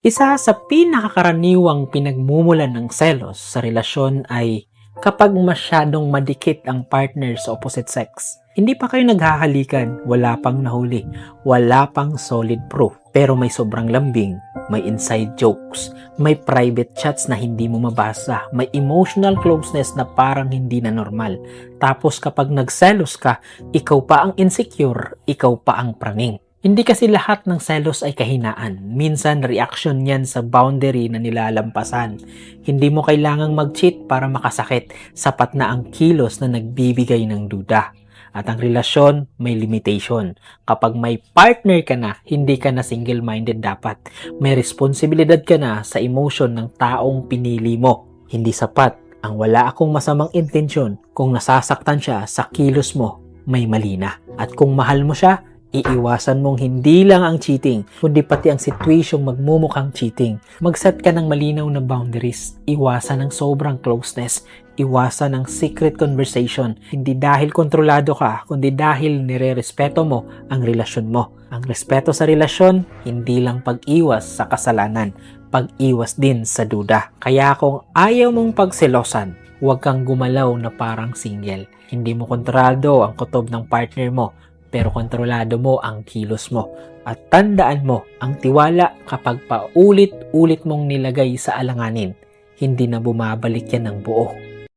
Isa sa pinakakaraniwang pinagmumulan ng selos sa relasyon ay kapag masyadong madikit ang partner sa opposite sex. Hindi pa kayo naghahalikan, wala pang nahuli, wala pang solid proof. Pero may sobrang lambing, may inside jokes, may private chats na hindi mo mabasa, may emotional closeness na parang hindi na normal. Tapos kapag nagselos ka, ikaw pa ang insecure, ikaw pa ang praning. Hindi kasi lahat ng selos ay kahinaan. Minsan, reaction yan sa boundary na nilalampasan. Hindi mo kailangang mag-cheat para makasakit. Sapat na ang kilos na nagbibigay ng duda. At ang relasyon, may limitation. Kapag may partner ka na, hindi ka na single-minded dapat. May responsibilidad ka na sa emotion ng taong pinili mo. Hindi sapat ang wala akong masamang intensyon. Kung nasasaktan siya sa kilos mo, may mali na. At kung mahal mo siya, iiwasan mong hindi lang ang cheating, kundi pati ang situasyong magmumukhang cheating. Mag-set ka ng malinaw na boundaries. Iwasan ang sobrang closeness. Iwasan ang secret conversation. Hindi dahil kontrolado ka, kundi dahil nire-respeto mo ang relasyon mo. Ang respeto sa relasyon, hindi lang pag-iwas sa kasalanan, pag-iwas din sa duda. Kaya kung ayaw mong pagselosan, huwag kang gumalaw na parang single. Hindi mo kontrolado ang kutob ng partner mo, pero kontrolado mo ang kilos mo. At tandaan mo, ang tiwala kapag paulit-ulit mong nilagay sa alanganin, hindi na bumabalik yan ng buo.